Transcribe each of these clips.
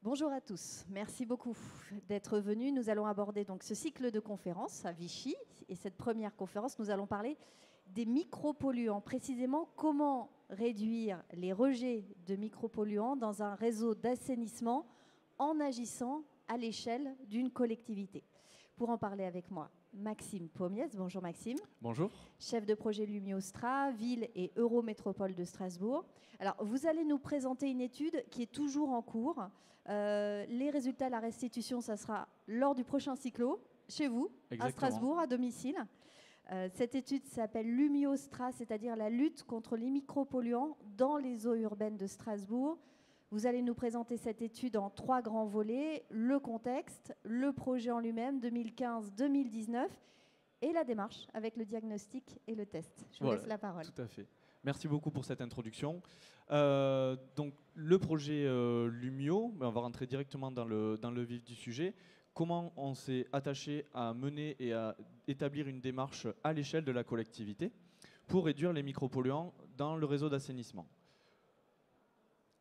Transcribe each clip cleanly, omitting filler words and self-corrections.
Bonjour à tous, merci beaucoup d'être venus. Nous allons aborder donc ce cycle de conférences à Vichy. Et cette première conférence, nous allons parler des micropolluants. Précisément, comment réduire les rejets de micropolluants dans un réseau d'assainissement en agissant à l'échelle d'une collectivité. Pour en parler avec moi, Maxime Pommiès. Bonjour Maxime. Bonjour. Chef de projet Lumiostra, ville et Eurométropole de Strasbourg. Alors, vous allez nous présenter une étude qui est toujours en cours. Les résultats, la restitution, ça sera lors du prochain cyclo, chez vous, Exactement. à Strasbourg, à domicile. Cette étude s'appelle Lumiostra, c'est-à-dire la lutte contre les micropolluants dans les eaux urbaines de Strasbourg. Vous allez nous présenter cette étude en 3 grands volets, le contexte, le projet en lui-même, 2015-2019, et la démarche avec le diagnostic et le test. Je vous laisse la parole. Tout à fait. Merci beaucoup pour cette introduction. Donc, le projet Lumio, on va rentrer directement dans le vif du sujet. Comment on s'est attaché à mener et à établir une démarche à l'échelle de la collectivité pour réduire les micropolluants dans le réseau d'assainissement.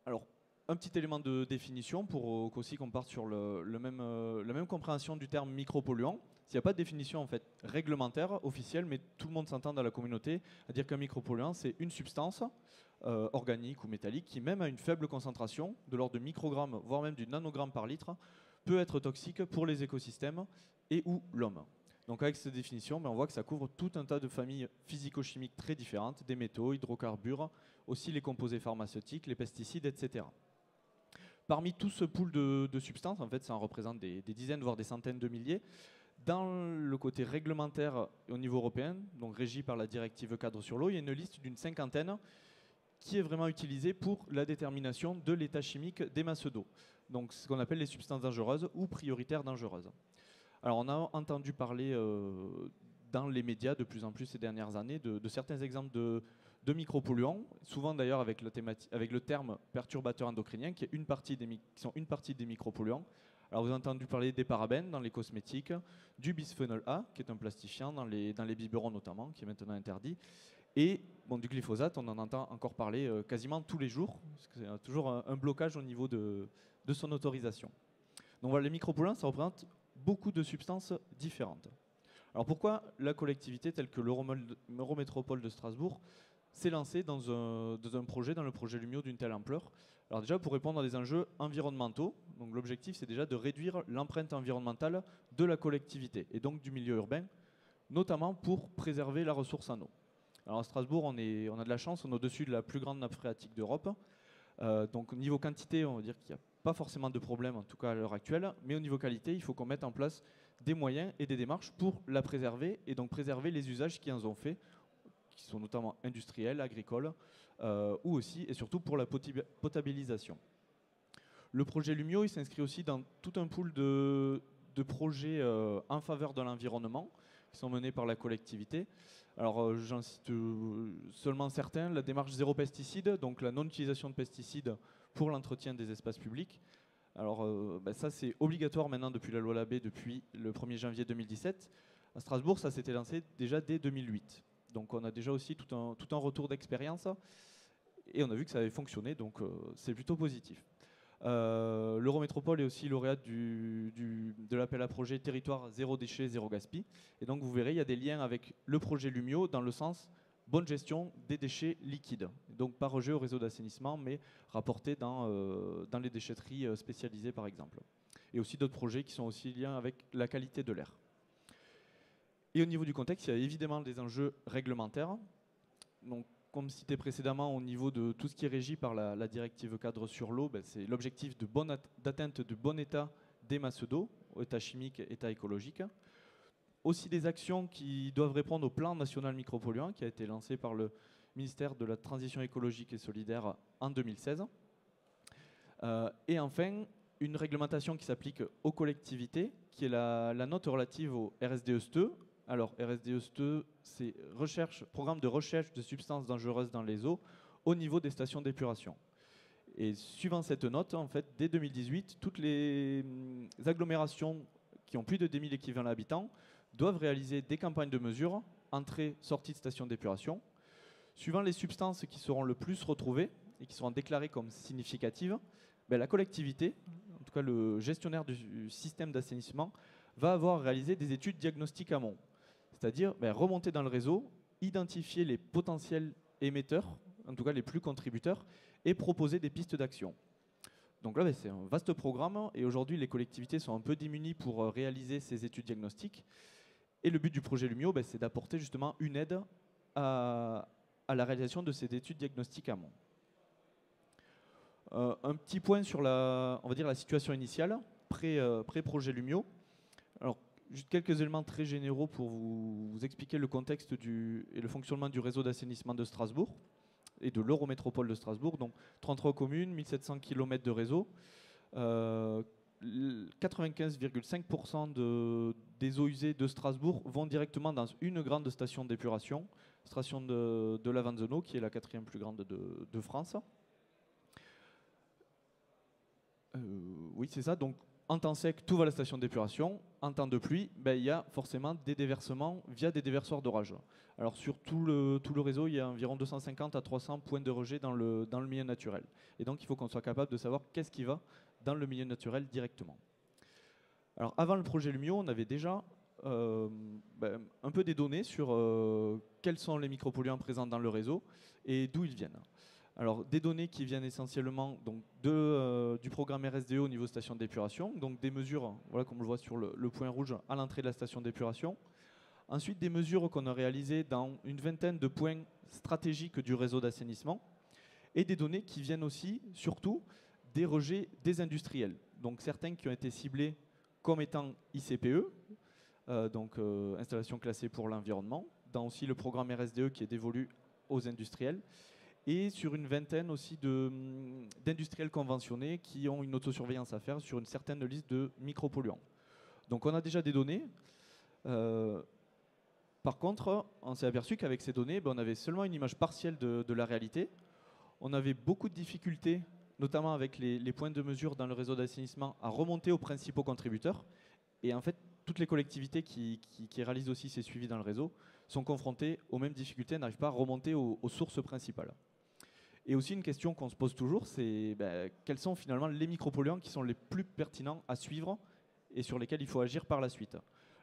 Alors, un petit élément de définition pour qu'aussi qu'on parte sur la même compréhension du terme micropolluant. Il n'y a pas de définition en fait réglementaire, officielle, mais tout le monde s'entend dans la communauté à dire qu'un micropolluant, c'est une substance organique ou métallique qui, même à une faible concentration, de l'ordre de microgrammes, voire même du nanogramme par litre, peut être toxique pour les écosystèmes et ou l'homme. Donc avec cette définition, on voit que ça couvre tout un tas de familles physico-chimiques très différentes, des métaux, hydrocarbures, aussi les composés pharmaceutiques, les pesticides, etc. Parmi tout ce pool de substances, en fait, ça en représente des dizaines, voire des centaines de milliers. Dans le côté réglementaire au niveau européen, donc régi par la directive cadre sur l'eau, il y a une liste d'une 50aine qui est vraiment utilisée pour la détermination de l'état chimique des masses d'eau. Donc ce qu'on appelle les substances dangereuses ou prioritaires dangereuses. Alors on a entendu parler dans les médias de plus en plus ces dernières années de certains exemples de micropolluants, souvent d'ailleurs avec le terme perturbateur endocrinien, qui sont une partie des micropolluants. Alors vous avez entendu parler des parabènes dans les cosmétiques, du bisphénol A, qui est un plastifiant dans les biberons notamment, qui est maintenant interdit, et du glyphosate, on en entend encore parler quasiment tous les jours, parce qu'il y a toujours un blocage au niveau de son autorisation. Donc voilà, les micropolluants, ça représente beaucoup de substances différentes. Alors pourquoi la collectivité telle que l'Eurométropole de Strasbourg s'est lancée dans le projet Lumio d'une telle ampleur? Alors déjà pour répondre à des enjeux environnementaux, donc l'objectif c'est déjà de réduire l'empreinte environnementale de la collectivité et donc du milieu urbain, notamment pour préserver la ressource en eau. Alors à Strasbourg on a de la chance, on est au-dessus de la plus grande nappe phréatique d'Europe. Donc au niveau quantité, on va dire qu'il n'y a pas forcément de problème, en tout cas à l'heure actuelle, mais au niveau qualité, il faut qu'on mette en place des moyens et des démarches pour la préserver et donc préserver les usages qui en ont fait, qui sont notamment industriels, agricoles, ou aussi et surtout pour la potabilisation. Le projet Lumio, il s'inscrit aussi dans tout un pool de projets en faveur de l'environnement qui sont menés par la collectivité. Alors j'en cite seulement certains, la démarche zéro pesticide, donc la non-utilisation de pesticides pour l'entretien des espaces publics. Alors ça c'est obligatoire maintenant depuis la loi Labbé, depuis le 1er janvier 2017. À Strasbourg, ça s'était lancé déjà dès 2008. Donc on a déjà aussi tout un retour d'expérience et on a vu que ça avait fonctionné, donc c'est plutôt positif. L'Eurométropole est aussi lauréate de l'appel à projet Territoire zéro déchet, zéro gaspille. Et donc vous verrez, il y a des liens avec le projet Lumio dans le sens bonne gestion des déchets liquides. Donc pas rejet au réseau d'assainissement, mais rapporté dans les déchetteries spécialisées par exemple. Et aussi d'autres projets qui sont aussi liés avec la qualité de l'air. Et au niveau du contexte, il y a évidemment des enjeux réglementaires. Donc, comme cité précédemment, au niveau de tout ce qui est régi par la directive cadre sur l'eau, c'est l'objectif d'atteinte de bon état des masses d'eau, état chimique, état écologique. Aussi des actions qui doivent répondre au plan national micropolluant qui a été lancé par le ministère de la Transition écologique et solidaire en 2016. Et enfin, une réglementation qui s'applique aux collectivités, qui est la note relative au RSDE-STE. Alors, RSDE-STE, c'est programme de recherche de substances dangereuses dans les eaux au niveau des stations d'épuration. Et suivant cette note, en fait, dès 2018, toutes les agglomérations qui ont plus de 10 000 équivalents habitants doivent réaliser des campagnes de mesure, entrée-sortie de stations d'épuration. Suivant les substances qui seront le plus retrouvées et qui seront déclarées comme significatives, la collectivité, tout cas le gestionnaire du système d'assainissement, va avoir réalisé des études diagnostiques amont. C'est-à-dire remonter dans le réseau, identifier les potentiels émetteurs, en tout cas les plus contributeurs, et proposer des pistes d'action. Donc là, c'est un vaste programme et aujourd'hui, les collectivités sont un peu démunies pour réaliser ces études diagnostiques. Et le but du projet Lumio, c'est d'apporter justement une aide à la réalisation de ces études diagnostiques amont. Un petit point sur on va dire la situation initiale, pré-projet Lumio. Alors, juste quelques éléments très généraux pour vous expliquer le contexte et le fonctionnement du réseau d'assainissement de Strasbourg et de l'Eurométropole de Strasbourg. Donc 33 communes, 1700 km de réseau. 95,5% des eaux usées de Strasbourg vont directement dans une grande station d'épuration, station de Lavenzenau, qui est la 4e plus grande de France. Oui, c'est ça. Donc, en temps sec, tout va à la station d'épuration. En temps de pluie, il y a forcément des déversements via des déversoirs d'orage. Alors, sur tout le réseau, il y a environ 250 à 300 points de rejet dans le milieu naturel. Et donc, il faut qu'on soit capable de savoir qu'est-ce qui va dans le milieu naturel directement. Alors, avant le projet Lumio, on avait déjà un peu des données sur quels sont les micropolluants présents dans le réseau et d'où ils viennent. Alors, des données qui viennent essentiellement donc, du programme RSDE au niveau station d'épuration, donc des mesures, voilà, comme on le voit sur le point rouge, à l'entrée de la station d'épuration. Ensuite, des mesures qu'on a réalisées dans une vingtaine de points stratégiques du réseau d'assainissement et des données qui viennent aussi, surtout, des rejets des industriels. Donc, certains qui ont été ciblés comme étant ICPE, donc installation classée pour l'environnement, dans aussi le programme RSDE qui est dévolu aux industriels, et sur une vingtaine aussi d'industriels conventionnés qui ont une autosurveillance à faire sur une certaine liste de micropolluants. Donc on a déjà des données. Par contre, on s'est aperçu qu'avec ces données, on avait seulement une image partielle de la réalité. On avait beaucoup de difficultés, notamment avec les points de mesure dans le réseau d'assainissement, à remonter aux principaux contributeurs. Et en fait, toutes les collectivités qui réalisent aussi ces suivis dans le réseau sont confrontées aux mêmes difficultés, n'arrivent pas à remonter aux sources principales. Et aussi une question qu'on se pose toujours, c'est quels sont finalement les micropolluants qui sont les plus pertinents à suivre et sur lesquels il faut agir par la suite.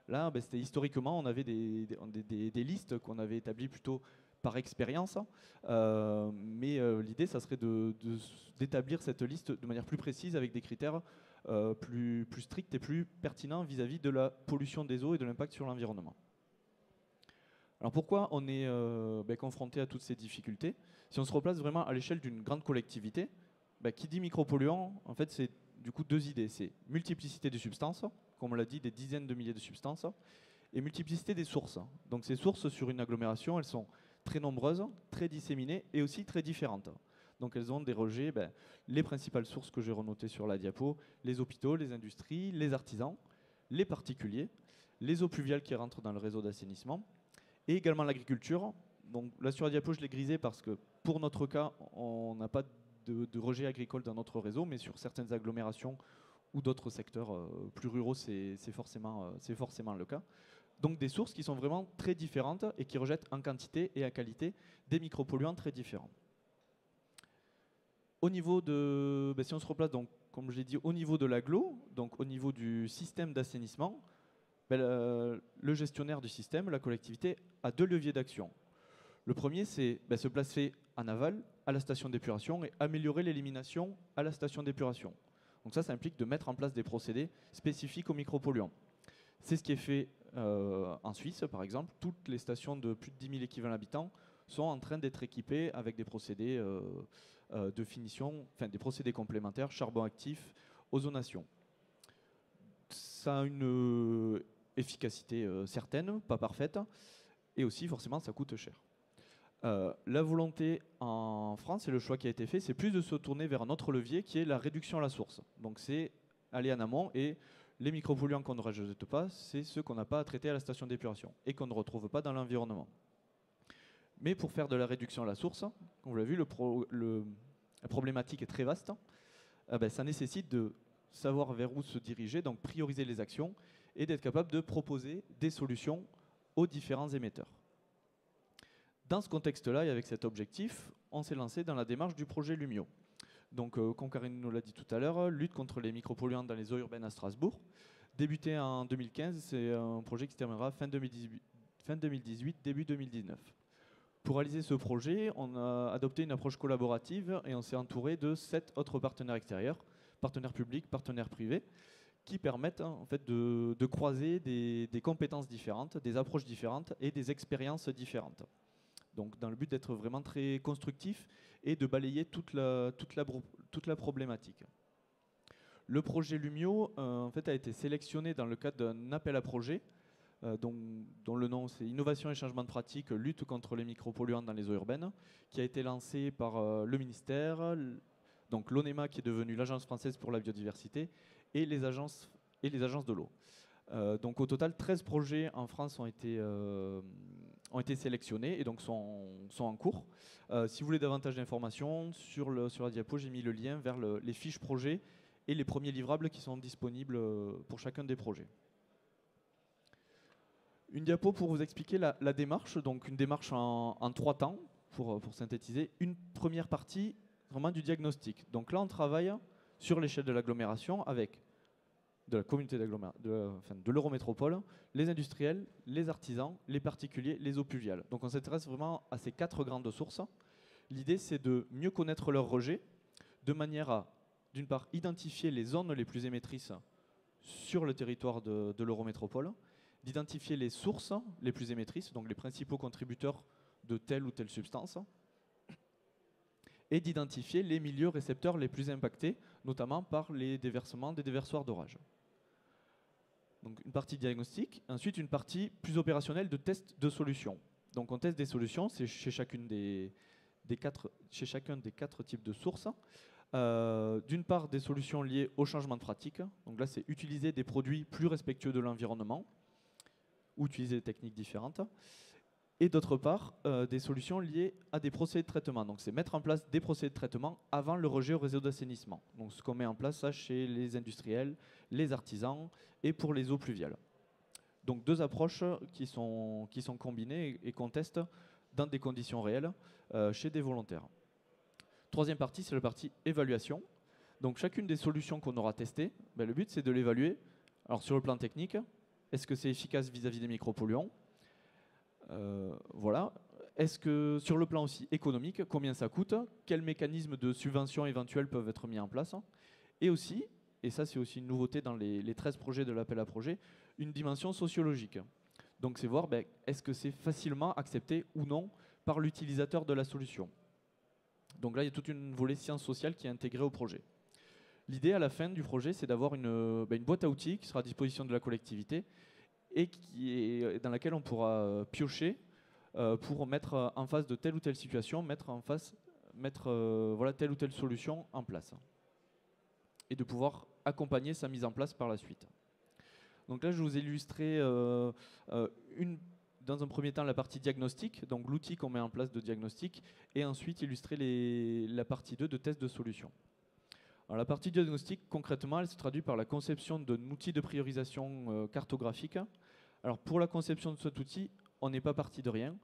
Là, c'était historiquement, on avait des listes qu'on avait établies plutôt par expérience, mais l'idée, ça serait d'établir cette liste de manière plus précise avec des critères plus stricts et plus pertinents vis-à-vis de la pollution des eaux et de l'impact sur l'environnement. Alors pourquoi on est confronté à toutes ces difficultés? Si on se replace vraiment à l'échelle d'une grande collectivité, qui dit micropolluants, en fait, c'est du coup deux idées. C'est multiplicité des substances, comme on l'a dit, des dizaines de milliers de substances, et multiplicité des sources. Donc ces sources sur une agglomération, elles sont très nombreuses, très disséminées et aussi très différentes. Donc elles ont des rejets, les principales sources que j'ai renotées sur la diapo, les hôpitaux, les industries, les artisans, les particuliers, les eaux pluviales qui rentrent dans le réseau d'assainissement, et également l'agriculture. Donc là sur la diapo, je l'ai grisé parce que pour notre cas, on n'a pas de rejet agricole dans notre réseau, mais sur certaines agglomérations ou d'autres secteurs plus ruraux, c'est forcément le cas. Donc des sources qui sont vraiment très différentes et qui rejettent en quantité et en qualité des micropolluants très différents. Au niveau de, si on se replace, donc, comme je l'ai dit, au niveau de l'agglo, donc au niveau du système d'assainissement, le gestionnaire du système, la collectivité, a deux leviers d'action. Le premier, c'est se placer en aval à la station d'épuration et améliorer l'élimination à la station d'épuration. Donc ça implique de mettre en place des procédés spécifiques aux micropolluants. C'est ce qui est fait en Suisse, par exemple. Toutes les stations de plus de 10 000 équivalents habitants sont en train d'être équipées avec des procédés de finition, enfin des procédés complémentaires, charbon actif, ozonation. Ça a une efficacité certaine, pas parfaite, et aussi forcément ça coûte cher. La volonté en France et le choix qui a été fait, c'est plus de se tourner vers un autre levier qui est la réduction à la source. Donc c'est aller en amont et les micropolluants qu'on ne rejette pas, c'est ceux qu'on n'a pas à traiter à la station d'épuration et qu'on ne retrouve pas dans l'environnement. Mais pour faire de la réduction à la source, comme vous l'avez vu, la problématique est très vaste. Ça nécessite de savoir vers où se diriger, donc prioriser les actions et d'être capable de proposer des solutions aux différents émetteurs. Dans ce contexte-là et avec cet objectif, on s'est lancé dans la démarche du projet Lumio. Donc, comme Karine nous l'a dit tout à l'heure, lutte contre les micropolluants dans les eaux urbaines à Strasbourg. Débuté en 2015, c'est un projet qui se terminera fin 2018, début 2019. Pour réaliser ce projet, on a adopté une approche collaborative et on s'est entouré de 7 autres partenaires extérieurs, partenaires publics, partenaires privés, qui permettent en fait de croiser des compétences différentes, des approches différentes et des expériences différentes. Donc dans le but d'être vraiment très constructif et de balayer toute la problématique. Le projet Lumio en fait, a été sélectionné dans le cadre d'un appel à projet dont le nom c'est Innovation et changement de pratique, lutte contre les micropolluants dans les eaux urbaines, qui a été lancé par le ministère, donc l'ONEMA qui est devenue l'Agence française pour la biodiversité et les agences de l'eau. Donc au total, 13 projets en France ont été sélectionnés et donc sont en cours. Si vous voulez davantage d'informations, sur la diapo, j'ai mis le lien vers les fiches projets et les premiers livrables qui sont disponibles pour chacun des projets. Une diapo pour vous expliquer la démarche, donc une démarche en 3 temps, pour synthétiser. Une première partie, vraiment du diagnostic. Donc là, on travaille sur l'échelle de l'agglomération avec de la communauté de l'Eurométropole, les industriels, les artisans, les particuliers, les eaux pluviales. Donc on s'intéresse vraiment à ces 4 grandes sources. L'idée, c'est de mieux connaître leurs rejets, de manière à, d'une part, identifier les zones les plus émettrices sur le territoire de l'Eurométropole, d'identifier les sources les plus émettrices, donc les principaux contributeurs de telle ou telle substance, et d'identifier les milieux récepteurs les plus impactés, notamment par les déversements des déversoirs d'orage. Donc une partie diagnostique, ensuite une partie plus opérationnelle de test de solutions. Donc on teste des solutions, c'est chez chacun des 4 types de sources. D'une part, des solutions liées au changement de pratique. Donc là, c'est utiliser des produits plus respectueux de l'environnement ou utiliser des techniques différentes. Et d'autre part, des solutions liées à des procédés de traitement. Donc c'est mettre en place des procédés de traitement avant le rejet au réseau d'assainissement. Donc ce qu'on met en place, ça, chez les industriels, les artisans et pour les eaux pluviales. Donc 2 approches qui sont combinées et qu'on teste dans des conditions réelles chez des volontaires. Troisième partie, c'est la partie évaluation. Donc chacune des solutions qu'on aura testées, le but c'est de l'évaluer. Alors sur le plan technique, est-ce que c'est efficace vis-à-vis des micropolluants ? Voilà. Est-ce que sur le plan aussi économique, combien ça coûte ? Quels mécanismes de subvention éventuels peuvent être mis en place ? Et aussi, et ça c'est aussi une nouveauté dans les 13 projets de l'appel à projet, une dimension sociologique. Donc c'est voir est-ce que c'est facilement accepté ou non par l'utilisateur de la solution. Donc là il y a toute une volet sciences sociales qui est intégrée au projet. L'idée à la fin du projet, c'est d'avoir une boîte à outils qui sera à disposition de la collectivité et dans laquelle on pourra piocher pour mettre en face de telle ou telle situation, mettre telle ou telle solution en place. Et de pouvoir accompagner sa mise en place par la suite. Donc là, je vous ai illustré dans un premier temps la partie diagnostic, donc l'outil qu'on met en place de diagnostic, et ensuite illustrer la partie 2 de test de solution. Alors, la partie diagnostic, concrètement, elle se traduit par la conception d'un outil de priorisation cartographique. Alors pour la conception de cet outil, on n'est pas parti de rien.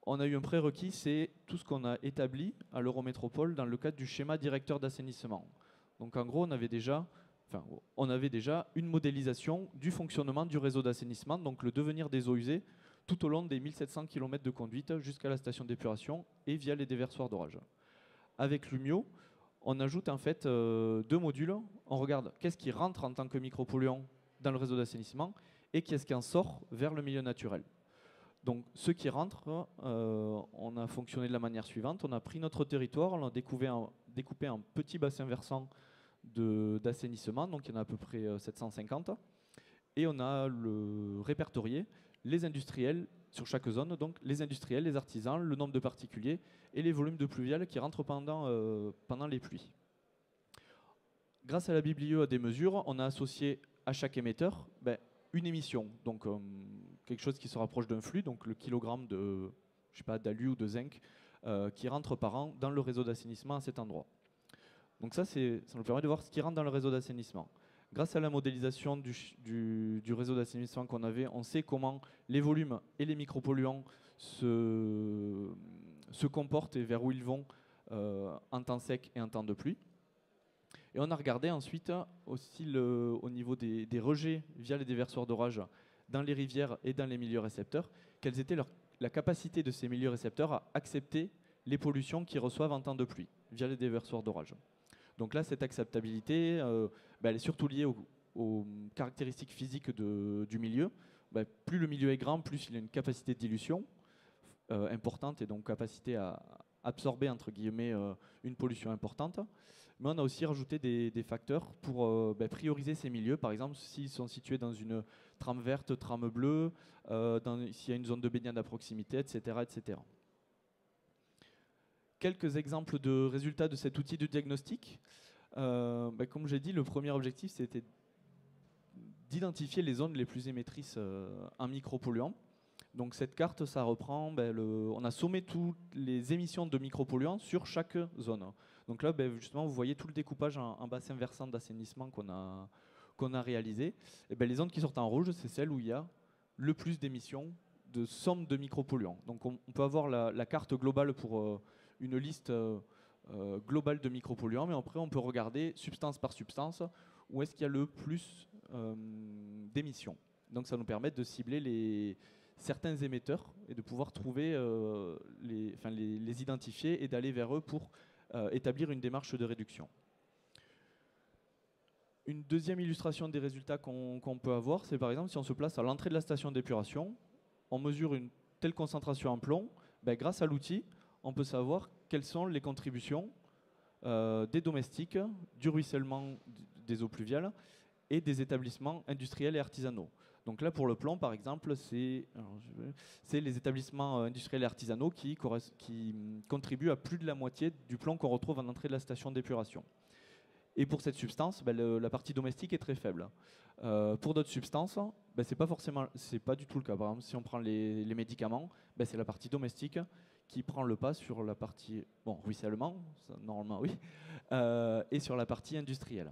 On a eu un prérequis, c'est tout ce qu'on a établi à l'Eurométropole dans le cadre du schéma directeur d'assainissement. Donc en gros, on avait déjà une modélisation du fonctionnement du réseau d'assainissement, donc le devenir des eaux usées, tout au long des 1700 km de conduite jusqu'à la station d'épuration et via les déversoirs d'orage. Avec Lumio, on ajoute en fait 2 modules. On regarde qu'est-ce qui rentre en tant que micropolluant dans le réseau d'assainissement et qu'est-ce qui en sort vers le milieu naturel. Donc ce qui rentre, on a fonctionné de la manière suivante. On a pris notre territoire, on l'a découpé en petits bassins versants d'assainissement, donc il y en a à peu près 750. Et on a répertorié les industriels sur chaque zone, donc les industriels, les artisans, le nombre de particuliers et les volumes de pluviales qui rentrent pendant les pluies. Grâce à la biblio à des mesures, on a associé à chaque émetteur une émission, donc quelque chose qui se rapproche d'un flux, donc le kilogramme d'alu ou de zinc qui rentre par an dans le réseau d'assainissement à cet endroit. Donc ça nous permet de voir ce qui rentre dans le réseau d'assainissement. Grâce à la modélisation du réseau d'assainissement qu'on avait, on sait comment les volumes et les micropolluants se comportent et vers où ils vont en temps sec et en temps de pluie. Et on a regardé ensuite aussi au niveau des rejets via les déversoirs d'orage dans les rivières et dans les milieux récepteurs, quelles étaient la capacité de ces milieux récepteurs à accepter les pollutions qu'ils reçoivent en temps de pluie via les déversoirs d'orage. Donc là, cette acceptabilité, elle est surtout liée aux caractéristiques physiques du milieu. Plus le milieu est grand, plus il a une capacité de dilution importante et donc capacité à absorber entre guillemets une pollution importante. Mais on a aussi rajouté des facteurs pour prioriser ces milieux. Par exemple, s'ils sont situés dans une trame verte, trame bleue, s'il y a une zone de baignade à proximité, etc., etc. Quelques exemples de résultats de cet outil de diagnostic. Comme j'ai dit, le premier objectif, c'était d'identifier les zones les plus émettrices en micropolluants. Donc cette carte, ça reprend, on a sommé toutes les émissions de micropolluants sur chaque zone. Donc là, justement, vous voyez tout le découpage en bassin versant d'assainissement qu'on a réalisé. Et les zones qui sortent en rouge, c'est celles où il y a le plus d'émissions de somme de micropolluants. Donc on peut avoir la carte globale pour une liste globale de micropolluants, mais après on peut regarder substance par substance où est-ce qu'il y a le plus d'émissions. Donc ça nous permet de cibler certains émetteurs et de pouvoir trouver, les identifier et d'aller vers eux pour établir une démarche de réduction. Une deuxième illustration des résultats qu'on peut avoir, c'est par exemple si on se place à l'entrée de la station d'épuration, on mesure une telle concentration en plomb, grâce à l'outil, on peut savoir quelles sont les contributions des domestiques, du ruissellement des eaux pluviales et des établissements industriels et artisanaux. Donc là, pour le plomb, par exemple, c'est les établissements industriels et artisanaux qui contribuent à plus de la moitié du plomb qu'on retrouve en entrée de la station d'épuration. Et pour cette substance, la partie domestique est très faible. Pour d'autres substances, c'est pas du tout le cas. Par exemple, si on prend les médicaments, c'est la partie domestique qui prend le pas sur la partie ruissellement, ça, normalement oui, et sur la partie industrielle.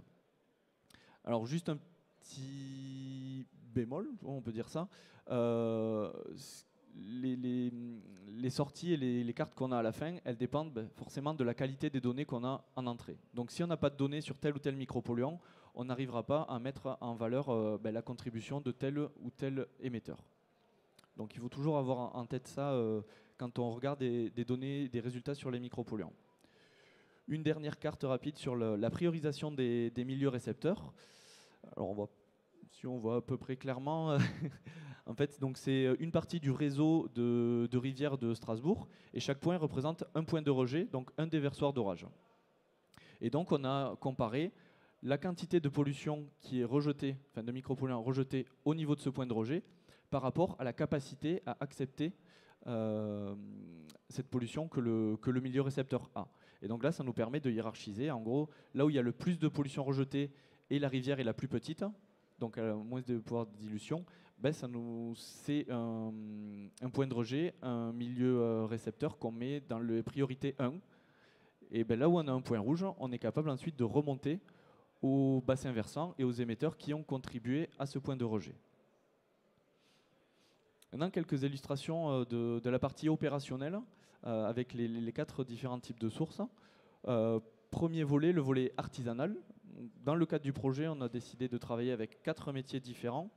Alors juste un petit bémol, on peut dire ça. Les sorties et les cartes qu'on a à la fin, elles dépendent forcément de la qualité des données qu'on a en entrée. Donc si on n'a pas de données sur tel ou tel micropolluant, on n'arrivera pas à mettre en valeur la contribution de tel ou tel émetteur. Donc il faut toujours avoir en tête ça quand on regarde des données, des résultats sur les micropolluants. Une dernière carte rapide sur la priorisation des milieux récepteurs. Alors si on voit à peu près clairement, en fait, donc c'est une partie du réseau de rivières de Strasbourg, et chaque point représente un point de rejet, donc un déversoir d'orage. Et donc on a comparé la quantité de pollution qui est rejetée, enfin de micropolluants rejetés au niveau de ce point de rejet, par rapport à la capacité à accepter cette pollution que le milieu récepteur a. Et donc là, ça nous permet de hiérarchiser. En gros, là où il y a le plus de pollution rejetée et la rivière est la plus petite, donc elle a moins de pouvoir de dilution, c'est un point de rejet, un milieu récepteur qu'on met dans le priorité 1. Et là où on a un point rouge, on est capable ensuite de remonter au bassin versant et aux émetteurs qui ont contribué à ce point de rejet. Maintenant, quelques illustrations de la partie opérationnelle avec les 4 différents types de sources. Premier volet, le volet artisanal. Dans le cadre du projet, on a décidé de travailler avec 4 métiers différents.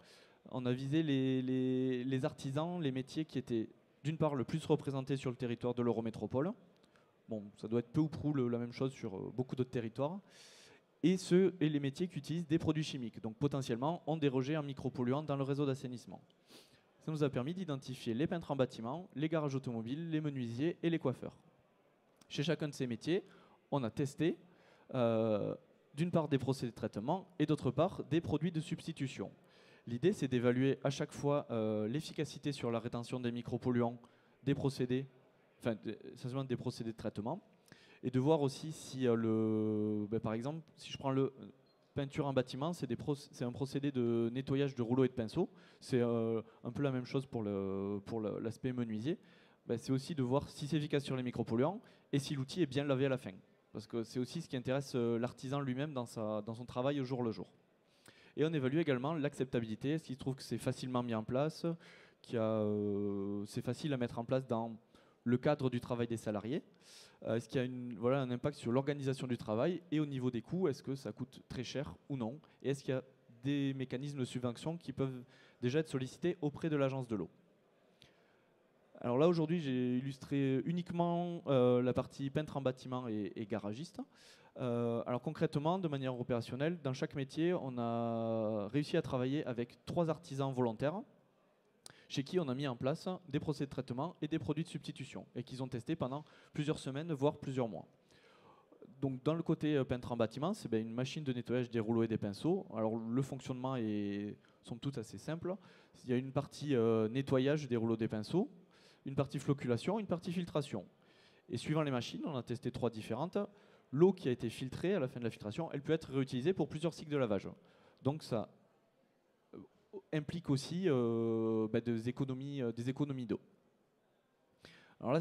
On a visé les artisans, les métiers qui étaient d'une part le plus représentés sur le territoire de l'Eurométropole. Bon, ça doit être peu ou prou la même chose sur beaucoup d'autres territoires. Et les métiers qui utilisent des produits chimiques, donc potentiellement ont des rejets en micropolluants dans le réseau d'assainissement. Ça nous a permis d'identifier les peintres en bâtiment, les garages automobiles, les menuisiers et les coiffeurs. Chez chacun de ces métiers, on a testé d'une part des procédés de traitement et d'autre part des produits de substitution. L'idée, c'est d'évaluer à chaque fois l'efficacité sur la rétention des micropolluants des procédés, essentiellement des procédés de traitement, et de voir aussi si par exemple, si je prends le peinture en bâtiment, c'est un procédé de nettoyage de rouleaux et de pinceaux. C'est un peu la même chose pour l'aspect menuisier. C'est aussi de voir si c'est efficace sur les micropolluants et si l'outil est bien lavé à la fin. Parce que c'est aussi ce qui intéresse l'artisan lui-même dans son travail au jour le jour. Et on évalue également l'acceptabilité, s'il trouve que c'est facilement mis en place, c'est facile à mettre en place dans le cadre du travail des salariés. Est-ce qu'il y a voilà, un impact sur l'organisation du travail et au niveau des coûts, est-ce que ça coûte très cher ou non? Et est-ce qu'il y a des mécanismes de subvention qui peuvent déjà être sollicités auprès de l'agence de l'eau? Alors là, aujourd'hui, j'ai illustré uniquement la partie peintre en bâtiment et garagiste. Alors concrètement, de manière opérationnelle, dans chaque métier, on a réussi à travailler avec 3 artisans volontaires chez qui on a mis en place des procédés de traitement et des produits de substitution et qu'ils ont testés pendant plusieurs semaines, voire plusieurs mois. Donc dans le côté peintre en bâtiment, c'est une machine de nettoyage des rouleaux et des pinceaux. Alors le fonctionnement est somme toute assez simple. Il y a une partie nettoyage des rouleaux et des pinceaux, une partie floculation, une partie filtration. Et suivant les machines, on a testé 3 différentes. L'eau qui a été filtrée à la fin de la filtration, elle peut être réutilisée pour plusieurs cycles de lavage. Donc ça implique aussi des économies d'eau. Alors là,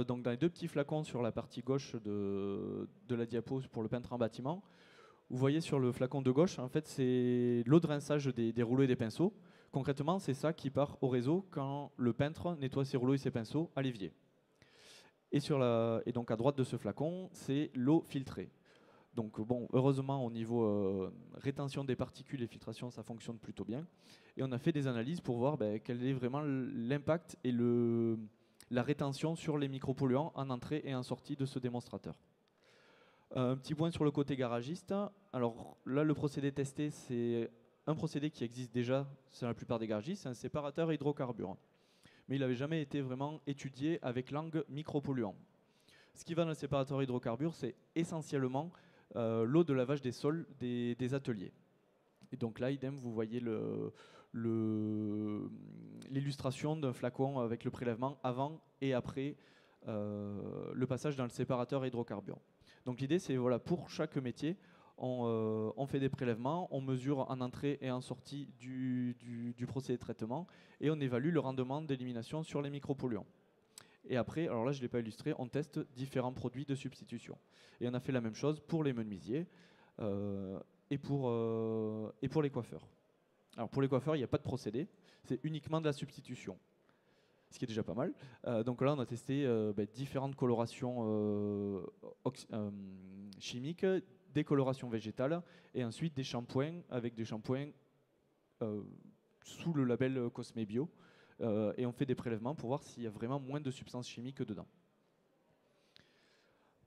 donc dans les 2 petits flacons sur la partie gauche de la diapo pour le peintre en bâtiment, vous voyez sur le flacon de gauche, en fait, c'est l'eau de rinçage des rouleaux et des pinceaux. Concrètement, c'est ça qui part au réseau quand le peintre nettoie ses rouleaux et ses pinceaux à l'évier. Et donc à droite de ce flacon, c'est l'eau filtrée. Donc bon, heureusement, au niveau rétention des particules et filtration, ça fonctionne plutôt bien. Et on a fait des analyses pour voir quel est vraiment l'impact et la rétention sur les micropolluants en entrée et en sortie de ce démonstrateur. Un petit point sur le côté garagiste. Alors là, le procédé testé, c'est un procédé qui existe déjà sur la plupart des garagistes, c'est un séparateur hydrocarbures. Mais il n'avait jamais été vraiment étudié avec l'angle micropolluant. Ce qui va dans le séparateur hydrocarbures, c'est essentiellement l'eau de lavage des sols des ateliers. Et donc là, idem, vous voyez l'illustration d'un flacon avec le prélèvement avant et après le passage dans le séparateur hydrocarbures. Donc l'idée, c'est voilà, pour chaque métier, on fait des prélèvements, on mesure en entrée et en sortie du procédé de traitement et on évalue le rendement d'élimination sur les micropolluants. Et après, alors là je ne l'ai pas illustré, on teste différents produits de substitution. Et on a fait la même chose pour les menuisiers et pour les coiffeurs. Alors pour les coiffeurs, il n'y a pas de procédé, c'est uniquement de la substitution, ce qui est déjà pas mal. Donc là, on a testé différentes colorations chimiques, des colorations végétales et ensuite des shampoings avec des shampoings sous le label Cosme Bio. Et on fait des prélèvements pour voir s'il y a vraiment moins de substances chimiques dedans.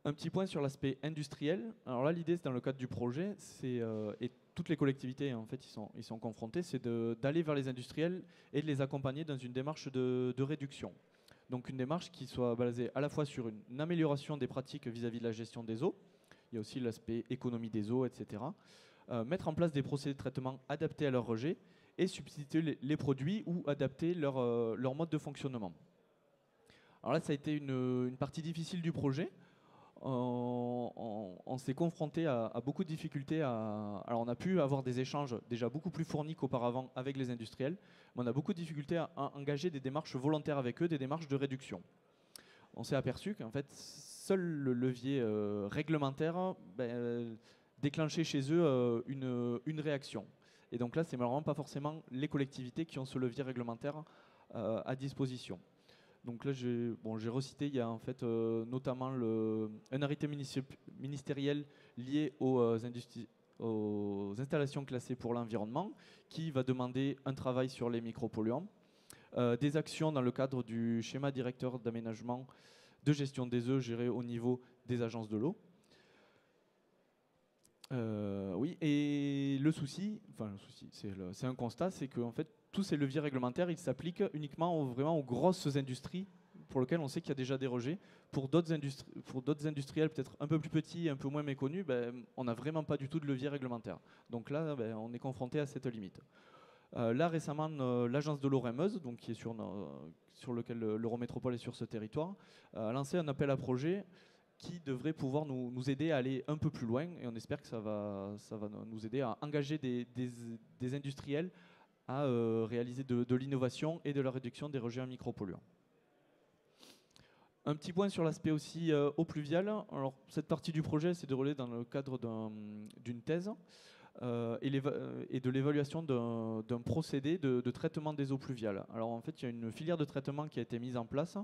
Un petit point sur l'aspect industriel. Alors là, l'idée, c'est dans le cadre du projet, et toutes les collectivités, en fait, ils sont confrontés, c'est d'aller vers les industriels et de les accompagner dans une démarche de réduction. Donc une démarche qui soit basée à la fois sur une amélioration des pratiques vis-à-vis de la gestion des eaux, il y a aussi l'aspect économie des eaux, etc. Mettre en place des procédés de traitement adaptés à leur rejet, et substituer les produits ou adapter leur mode de fonctionnement. Alors là, ça a été une partie difficile du projet. On s'est confronté à beaucoup de difficultés. Alors on a pu avoir des échanges déjà beaucoup plus fournis qu'auparavant avec les industriels, mais on a beaucoup de difficultés à engager des démarches volontaires avec eux, des démarches de réduction. On s'est aperçu qu'en fait, seul le levier réglementaire déclenchait chez eux une réaction. Et donc là, c'est malheureusement pas forcément les collectivités qui ont ce levier réglementaire à disposition. Donc là, j'ai recité, il y a en fait notamment un arrêté ministériel lié aux installations classées pour l'environnement qui va demander un travail sur les micropolluants, des actions dans le cadre du schéma directeur d'aménagement de gestion des eaux géré au niveau des agences de l'eau. Oui, et le souci, c'est un constat, c'est que en fait, tous ces leviers réglementaires, ils s'appliquent uniquement vraiment aux grosses industries pour lesquelles on sait qu'il y a déjà des rejets. Pour d'autres industriels peut-être un peu plus petits, un peu moins méconnus, on n'a vraiment pas du tout de levier réglementaire. Donc là, on est confronté à cette limite. Là, récemment, l'agence de l'eau Meuse, donc qui est sur lequel l'Eurométropole est sur ce territoire, a lancé un appel à projet qui devrait pouvoir nous aider à aller un peu plus loin, et on espère que ça va nous aider à engager des industriels à réaliser de l'innovation et de la réduction des rejets en micropolluants. Un petit point sur l'aspect aussi eau pluviale. Alors, cette partie du projet s'est déroulée dans le cadre d'une thèse et de l'évaluation d'un procédé de traitement des eaux pluviales. Alors en fait, il y a une filière de traitement qui a été mise en place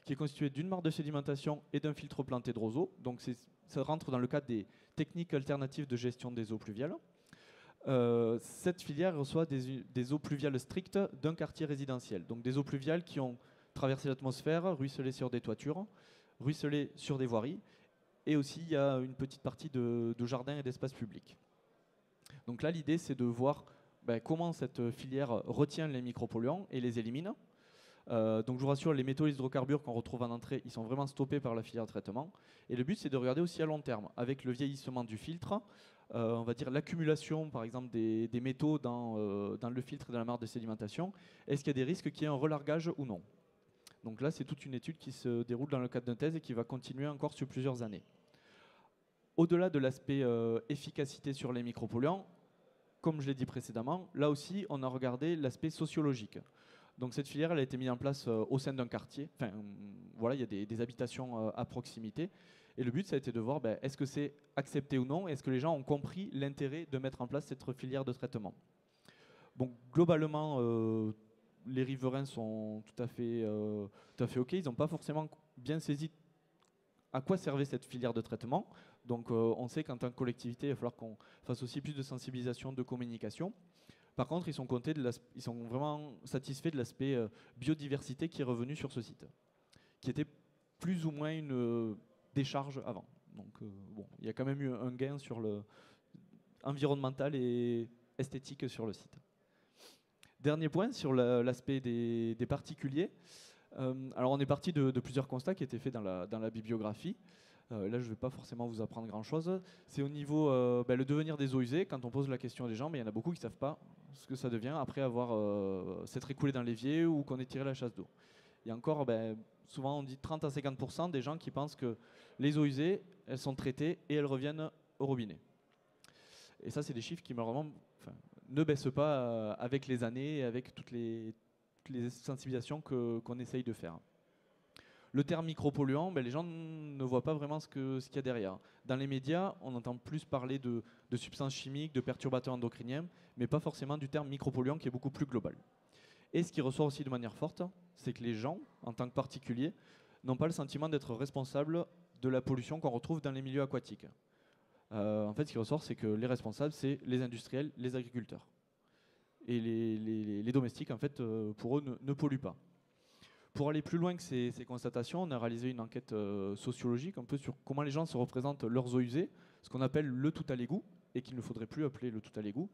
qui est constitué d'une mare de sédimentation et d'un filtre planté de roseaux. Donc ça rentre dans le cadre des techniques alternatives de gestion des eaux pluviales. Cette filière reçoit des eaux pluviales strictes d'un quartier résidentiel. Donc des eaux pluviales qui ont traversé l'atmosphère, ruisselé sur des toitures, ruisselé sur des voiries. Et aussi, il y a une petite partie de jardins et d'espaces publics. Donc là, l'idée, c'est de voir comment cette filière retient les micropolluants et les élimine. Donc je vous rassure, les métaux et les hydrocarbures qu'on retrouve en entrée, ils sont vraiment stoppés par la filière de traitement. Et le but, c'est de regarder aussi à long terme, avec le vieillissement du filtre, on va dire l'accumulation, par exemple, des métaux dans le filtre et dans la mare de sédimentation. Est-ce qu'il y a des risques qu'il y ait un relargage ou non? Donc là, c'est toute une étude qui se déroule dans le cadre d'une thèse et qui va continuer encore sur plusieurs années. Au-delà de l'aspect efficacité sur les micropolluants, comme je l'ai dit précédemment, là aussi, on a regardé l'aspect sociologique. Donc cette filière, elle a été mise en place au sein d'un quartier. Enfin, voilà, il y a des habitations à proximité. Et le but, ça a été de voir, est-ce que c'est accepté ou non? Est-ce que les gens ont compris l'intérêt de mettre en place cette filière de traitement? Bon, globalement, les riverains sont tout à fait OK. Ils n'ont pas forcément bien saisi à quoi servait cette filière de traitement. Donc on sait qu'en tant que collectivité, il va falloir qu'on fasse aussi plus de sensibilisation, de communication. Par contre, ils sont vraiment satisfaits de l'aspect biodiversité qui est revenu sur ce site, qui était plus ou moins une décharge avant. Donc bon, il y a quand même eu un gain sur le environnemental et esthétique sur le site. Dernier point sur l'aspect des particuliers. Alors on est parti de plusieurs constats qui étaient faits dans la bibliographie. Là, je ne vais pas forcément vous apprendre grand-chose. C'est au niveau le devenir des eaux usées. Quand on pose la question des gens, mais il y en a beaucoup qui ne savent pas ce que ça devient après avoir s'être écoulé dans l'évier ou qu'on ait tiré la chasse d'eau. Il y a encore, souvent on dit 30 à 50% des gens qui pensent que les eaux usées, elles sont traitées et elles reviennent au robinet. Et ça, c'est des chiffres qui malheureusement ne baissent pas avec les années et avec toutes les sensibilisations qu'on essaye de faire. Le terme micropolluant, les gens ne voient pas vraiment ce qu'il y a derrière. Dans les médias, on entend plus parler de substances chimiques, de perturbateurs endocriniens, mais pas forcément du terme micropolluant qui est beaucoup plus global. Et ce qui ressort aussi de manière forte, c'est que les gens, en tant que particuliers, n'ont pas le sentiment d'être responsables de la pollution qu'on retrouve dans les milieux aquatiques. En fait, ce qui ressort, c'est que les responsables, c'est les industriels, les agriculteurs. Et les domestiques, en fait, pour eux, ne polluent pas. Pour aller plus loin que ces constatations, on a réalisé une enquête sociologique un peu sur comment les gens se représentent leurs eaux usées, ce qu'on appelle le tout à l'égout, et qu'il ne faudrait plus appeler le tout à l'égout,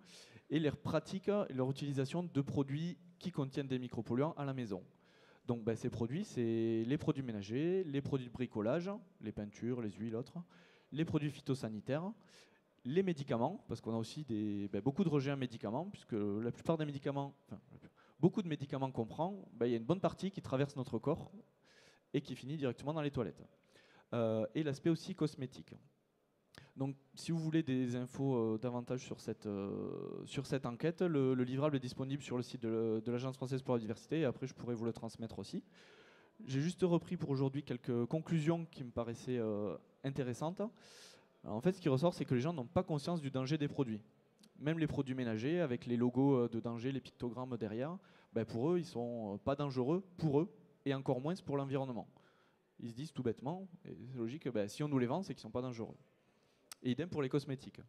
et leurs pratiques et leur utilisation de produits qui contiennent des micropolluants à la maison. Donc ces produits, c'est les produits ménagers, les produits de bricolage, les peintures, les huiles, autres, les produits phytosanitaires, les médicaments, parce qu'on a aussi beaucoup de rejets en médicaments, puisque la plupart des médicaments, beaucoup de médicaments qu'on prend, il y a une bonne partie qui traverse notre corps et qui finit directement dans les toilettes. Et l'aspect aussi cosmétique. Donc, si vous voulez des infos davantage sur cette enquête, le livrable est disponible sur le site de l'Agence française pour la diversité, et après je pourrais vous le transmettre aussi. J'ai juste repris pour aujourd'hui quelques conclusions qui me paraissaient intéressantes. Alors, en fait, ce qui ressort, c'est que les gens n'ont pas conscience du danger des produits. Même les produits ménagers, avec les logos de danger, les pictogrammes derrière, pour eux, ils ne sont pas dangereux pour eux, et encore moins pour l'environnement. Ils se disent tout bêtement, et c'est logique, si on nous les vend, c'est qu'ils ne sont pas dangereux. Et idem pour les cosmétiques.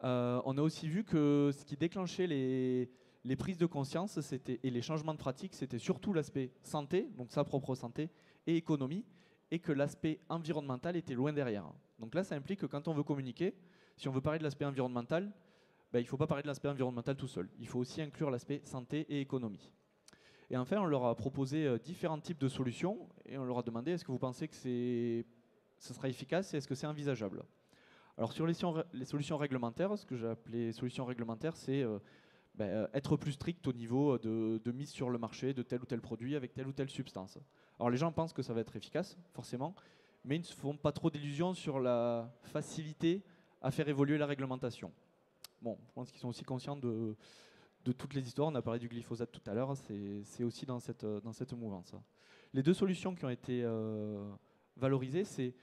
On a aussi vu que ce qui déclenchait les prises de conscience et les changements de pratique, c'était surtout l'aspect santé, donc sa propre santé, et économie, et que l'aspect environnemental était loin derrière. Donc là, ça implique que quand on veut communiquer, si on veut parler de l'aspect environnemental, il ne faut pas parler de l'aspect environnemental tout seul. Il faut aussi inclure l'aspect santé et économie. Et enfin, on leur a proposé différents types de solutions et on leur a demandé est-ce que vous pensez que ce sera efficace et est-ce que c'est envisageable? Alors sur les solutions réglementaires, ce que j'ai appelé solutions réglementaires, c'est être plus strict au niveau de mise sur le marché de tel ou tel produit avec telle ou telle substance. Alors les gens pensent que ça va être efficace, forcément, mais ils ne se font pas trop d'illusions sur la facilité à faire évoluer la réglementation. Bon, je pense qu'ils sont aussi conscients de toutes les histoires. On a parlé du glyphosate tout à l'heure, c'est aussi dans cette mouvance. Les deux solutions qui ont été valorisées, c'est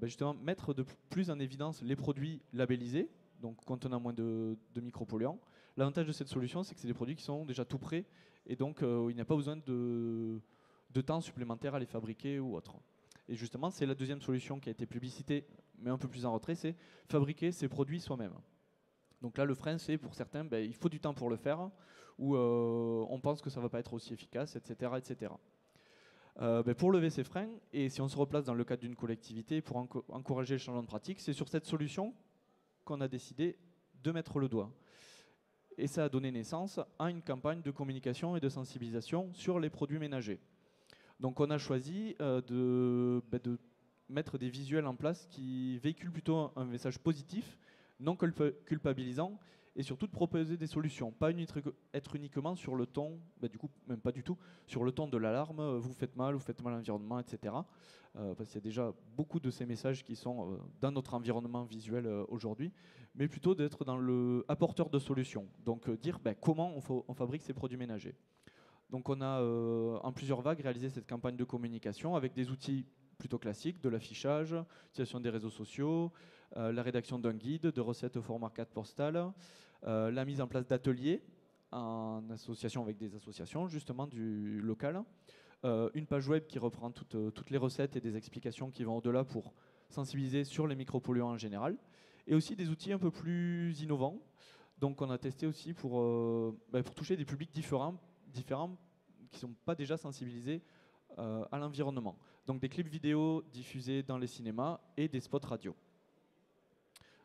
justement mettre de plus en évidence les produits labellisés, donc contenant moins de micropolluants. L'avantage de cette solution, c'est que c'est des produits qui sont déjà tout prêts, et donc il n'y a pas besoin de de temps supplémentaire à les fabriquer ou autre. Et justement, c'est la deuxième solution qui a été publicitée, mais un peu plus en retrait, c'est fabriquer ses produits soi-même. Donc là, le frein, c'est pour certains, il faut du temps pour le faire, ou on pense que ça ne va pas être aussi efficace, etc. etc. Pour lever ces freins, et si on se replace dans le cadre d'une collectivité, pour encourager le changement de pratique, c'est sur cette solution qu'on a décidé de mettre le doigt. Et ça a donné naissance à une campagne de communication et de sensibilisation sur les produits ménagers. Donc on a choisi de mettre des visuels en place qui véhiculent plutôt un message positif, non culpabilisant, et surtout de proposer des solutions, pas être uniquement sur le ton, du coup même pas du tout, sur le ton de l'alarme, vous faites mal à l'environnement, etc. Parce qu'il y a déjà beaucoup de ces messages qui sont dans notre environnement visuel aujourd'hui, mais plutôt d'être dans le apporteur de solutions, donc dire comment on fabrique ces produits ménagers. Donc on a en plusieurs vagues réalisé cette campagne de communication avec des outils plutôt classiques, de l'affichage, l'utilisation des réseaux sociaux, la rédaction d'un guide de recettes au format carte postale, la mise en place d'ateliers en association avec des associations justement du local, une page web qui reprend toutes les recettes et des explications qui vont au-delà pour sensibiliser sur les micropolluants en général, et aussi des outils un peu plus innovants. Donc on a testé aussi pour toucher des publics différents qui ne sont pas déjà sensibilisés à l'environnement. Donc des clips vidéo diffusés dans les cinémas et des spots radio.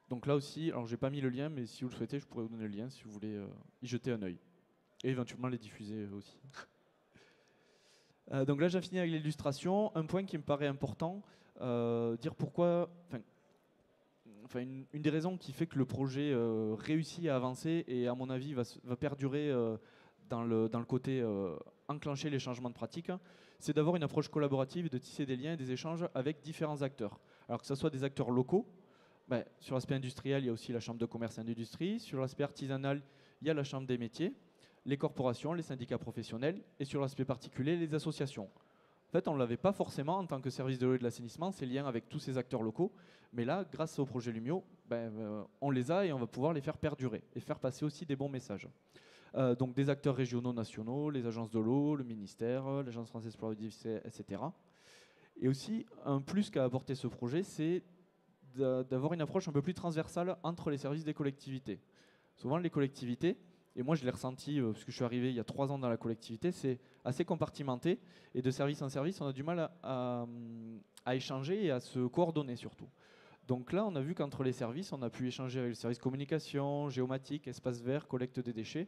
Donc là aussi, alors j'ai pas mis le lien, mais si vous le souhaitez, je pourrais vous donner le lien si vous voulez y jeter un œil. Et éventuellement les diffuser aussi. Donc là j'ai fini avec l'illustration. Un point qui me paraît important, dire pourquoi... une des raisons qui fait que le projet réussit à avancer et à mon avis va perdurer dans le côté enclencher les changements de pratique, c'est d'avoir une approche collaborative et de tisser des liens et des échanges avec différents acteurs. Alors que ce soit des acteurs locaux, sur l'aspect industriel, il y a aussi la Chambre de commerce et d'industrie, sur l'aspect artisanal, il y a la Chambre des métiers, les corporations, les syndicats professionnels, et sur l'aspect particulier, les associations. En fait, on ne l'avait pas forcément en tant que service de l'eau et de l'assainissement, ces liens avec tous ces acteurs locaux, mais là, grâce au projet Lumio, on les a et on va pouvoir les faire perdurer et faire passer aussi des bons messages. Donc des acteurs régionaux, nationaux, les agences de l'eau, le ministère, l'Agence française pour la biodiversité, etc. Et aussi, un plus qu'a apporté ce projet, c'est d'avoir une approche un peu plus transversale entre les services des collectivités. Souvent, les collectivités, et moi je l'ai ressenti parce que je suis arrivé il y a 3 ans dans la collectivité, c'est assez compartimenté, et de service en service, on a du mal à échanger et à se coordonner surtout. Donc là, on a vu qu'entre les services, on a pu échanger avec le service communication, géomatique, espace vert, collecte des déchets,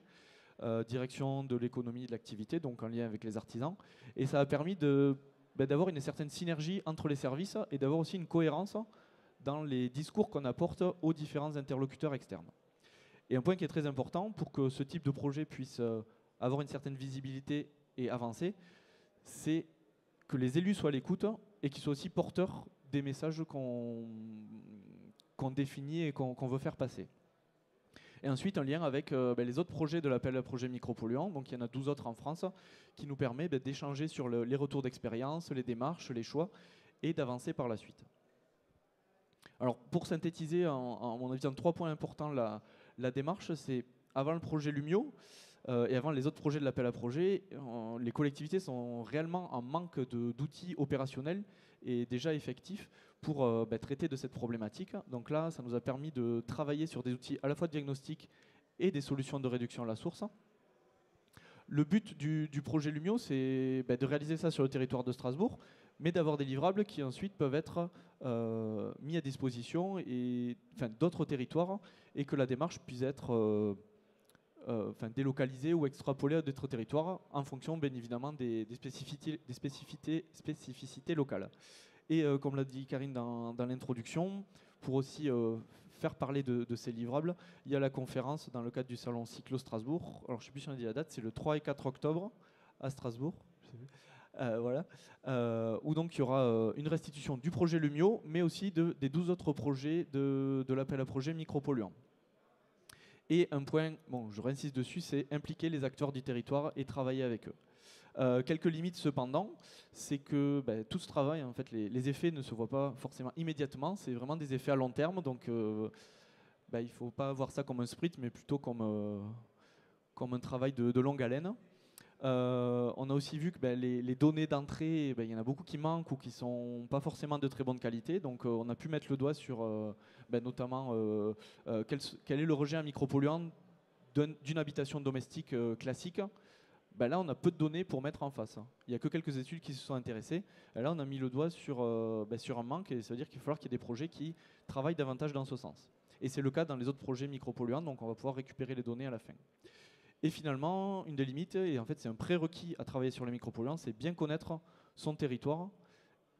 direction de l'économie et de l'activité, donc en lien avec les artisans. Et ça a permis d'avoir une certaine synergie entre les services et d'avoir aussi une cohérence dans les discours qu'on apporte aux différents interlocuteurs externes. Et un point qui est très important pour que ce type de projet puisse avoir une certaine visibilité et avancer, c'est que les élus soient à l'écoute et qu'ils soient aussi porteurs des messages qu'on définit et qu'on veut faire passer. Et ensuite, un lien avec les autres projets de l'appel à projet micropolluants, donc il y en a 12 autres en France, qui nous permet d'échanger sur les retours d'expérience, les démarches, les choix, et d'avancer par la suite. Alors, pour synthétiser, en mon avis, en 3 points importants, la démarche, c'est avant le projet Lumio et avant les autres projets de l'appel à projet, les collectivités sont réellement en manque d'outils opérationnels et déjà effectifs pour traiter de cette problématique. Donc là, ça nous a permis de travailler sur des outils à la fois de diagnostic et des solutions de réduction à la source. Le but du projet Lumio, c'est de réaliser ça sur le territoire de Strasbourg, mais d'avoir des livrables qui ensuite peuvent être mis à disposition d'autres territoires et que la démarche puisse être délocalisée ou extrapolée à d'autres territoires en fonction bien évidemment des spécificités locales. Et comme l'a dit Karine dans l'introduction, pour aussi faire parler de ces livrables, il y a la conférence dans le cadre du salon Cyclo Strasbourg. Alors je ne sais plus si on a dit la date, c'est le 3 et 4 octobre à Strasbourg. Voilà, où donc il y aura une restitution du projet Lumio, mais aussi des 12 autres projets de l'appel à projet micropolluants. Et un point, je réinsiste dessus, c'est impliquer les acteurs du territoire et travailler avec eux. Quelques limites cependant, c'est que tout ce travail, en fait, les effets ne se voient pas forcément immédiatement, c'est vraiment des effets à long terme, donc il ne faut pas voir ça comme un sprint, mais plutôt comme un travail de longue haleine. On a aussi vu que les données d'entrée, il y en a beaucoup qui manquent ou qui ne sont pas forcément de très bonne qualité. Donc on a pu mettre le doigt sur notamment quel est le rejet en micropolluant d'une habitation domestique classique. Là, on a peu de données pour mettre en face. Il n'y a que quelques études qui se sont intéressées. Et là, on a mis le doigt sur un manque, et ça veut dire qu'il va falloir qu'il y ait des projets qui travaillent davantage dans ce sens. Et c'est le cas dans les autres projets micropolluants, donc on va pouvoir récupérer les données à la fin. Et finalement, une des limites, et en fait c'est un prérequis à travailler sur les micropolluants, c'est bien connaître son territoire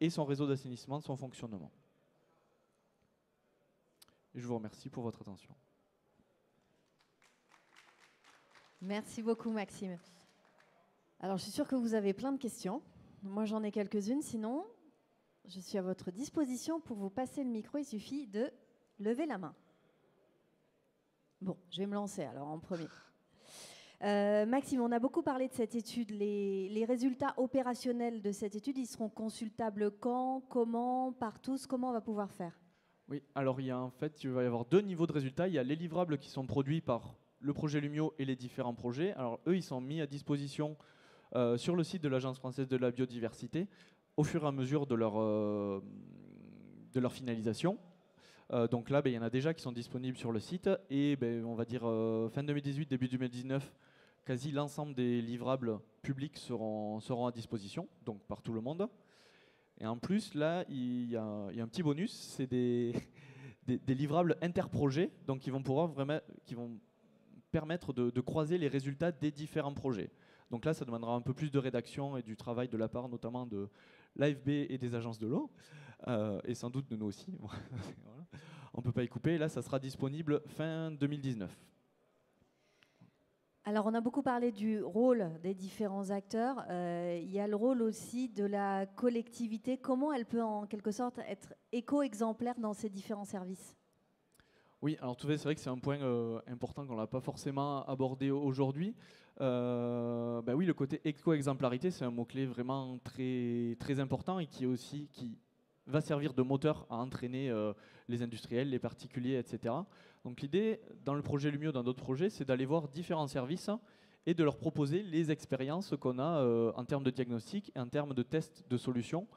et son réseau d'assainissement, son fonctionnement. Et je vous remercie pour votre attention. Merci beaucoup Maxime. Alors je suis sûre que vous avez plein de questions. Moi j'en ai quelques-unes, sinon je suis à votre disposition pour vous passer le micro, il suffit de lever la main. Bon, je vais me lancer alors en premier. Maxime, on a beaucoup parlé de cette étude. Les résultats opérationnels de cette étude, ils seront consultables quand, comment, par tous, comment on va pouvoir faire? Oui, alors il va y avoir deux niveaux de résultats. Il y a les livrables qui sont produits par le projet Lumio et les différents projets. Alors eux, ils sont mis à disposition sur le site de l'Agence française de la biodiversité au fur et à mesure de leur finalisation. Donc là, il y en a déjà qui sont disponibles sur le site et on va dire fin 2018, début 2019, quasi l'ensemble des livrables publics seront à disposition, donc par tout le monde. Et en plus, là, il y a un petit bonus, c'est des livrables interprojets, donc qui vont permettre de croiser les résultats des différents projets. Donc là, ça demandera un peu plus de rédaction et du travail de la part notamment de l'AFB et des agences de l'eau, et sans doute de nous aussi. Voilà. On ne peut pas y couper. Là, ça sera disponible fin 2019. Alors, on a beaucoup parlé du rôle des différents acteurs. Il y a le rôle aussi de la collectivité. Comment elle peut, en quelque sorte, être éco-exemplaire dans ces différents services? Oui, alors tout à fait, c'est vrai que c'est un point important qu'on n'a pas forcément abordé aujourd'hui. Oui, le côté éco-exemplarité, c'est un mot-clé vraiment très, très important et qui va servir de moteur à entraîner les industriels, les particuliers, etc. Donc l'idée, dans le projet Lumio, dans d'autres projets, c'est d'aller voir différents services et de leur proposer les expériences qu'on a en termes de diagnostic et en termes de tests de solutions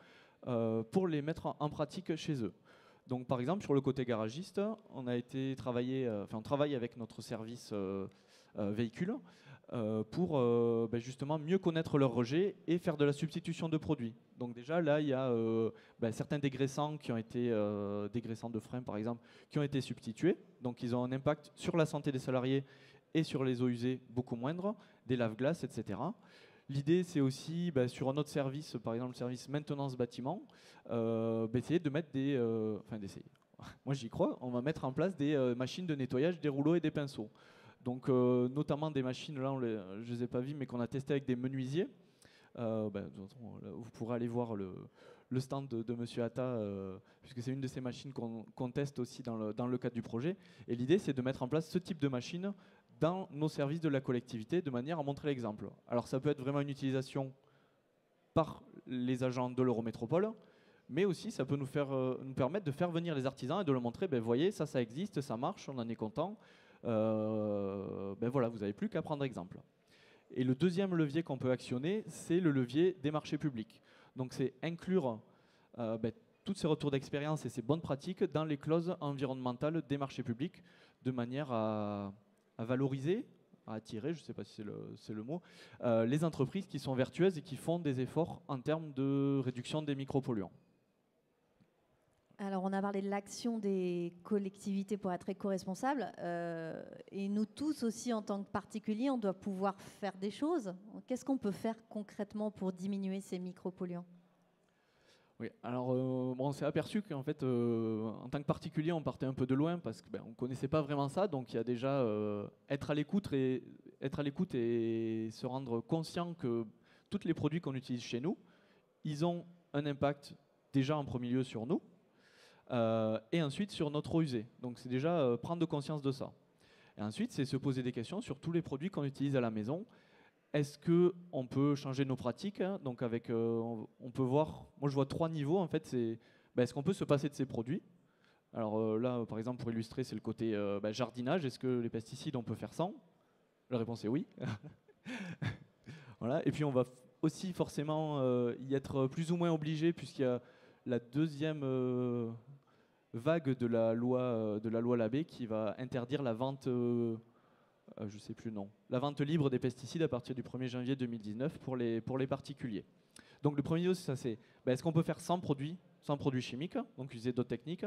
pour les mettre en pratique chez eux. Donc par exemple, sur le côté garagiste, on travaille avec notre service véhicule pour justement mieux connaître leurs rejets et faire de la substitution de produits. Donc déjà là, il y a certains dégraissants qui ont été, dégraissants de frein par exemple, qui ont été substitués. Donc ils ont un impact sur la santé des salariés et sur les eaux usées beaucoup moindre, des lave-glaces, etc. L'idée, c'est aussi, sur un autre service, par exemple le service maintenance bâtiment, essayer de mettre d'essayer. Moi j'y crois, on va mettre en place des machines de nettoyage, des rouleaux et des pinceaux. Donc notamment des machines, là je ne les ai pas vues, mais qu'on a testé avec des menuisiers. Vous pourrez aller voir le stand de Monsieur Atta, puisque c'est une de ces machines qu'on teste aussi dans le cadre du projet. Et l'idée, c'est de mettre en place ce type de machine dans nos services de la collectivité, de manière à montrer l'exemple. Alors ça peut être vraiment une utilisation par les agents de l'Eurométropole, mais aussi ça peut nous permettre de faire venir les artisans et de leur montrer, voyez, ça existe, ça marche, on en est content. Voilà, vous n'avez plus qu'à prendre exemple. Et le deuxième levier qu'on peut actionner, c'est le levier des marchés publics. Donc c'est inclure tous ces retours d'expérience et ces bonnes pratiques dans les clauses environnementales des marchés publics, de manière à valoriser, à attirer, je ne sais pas si c'est le mot, les entreprises qui sont vertueuses et qui font des efforts en termes de réduction des micropolluants. Alors, on a parlé de l'action des collectivités pour être éco-responsables. Et nous tous aussi, en tant que particuliers, on doit pouvoir faire des choses. Qu'est-ce qu'on peut faire concrètement pour diminuer ces micropolluants? Oui, alors on s'est aperçu qu'en fait, en tant que particulier, on partait un peu de loin parce qu'on ne connaissait pas vraiment ça. Donc il y a déjà être à l'écoute et se rendre conscient que tous les produits qu'on utilise chez nous, ils ont un impact déjà en premier lieu sur nous et ensuite sur notre eau usée. Donc c'est déjà prendre conscience de ça. Et ensuite, c'est se poser des questions sur tous les produits qu'on utilise à la maison. Est-ce qu'on peut changer nos pratiques, hein? Donc on peut voir, moi je vois 3 niveaux en fait, est-ce qu'on peut se passer de ces produits? Alors là par exemple pour illustrer c'est le côté jardinage, est-ce que les pesticides on peut faire sans? La réponse est oui. Voilà. Et puis on va aussi forcément y être plus ou moins obligé, puisqu'il y a la deuxième vague de la loi Labbé qui va interdire la vente, je sais plus non, la vente libre des pesticides à partir du 1er janvier 2019 pour les particuliers. Donc le premier, ça c'est, est-ce qu'on peut faire sans produits chimiques, donc utiliser d'autres techniques?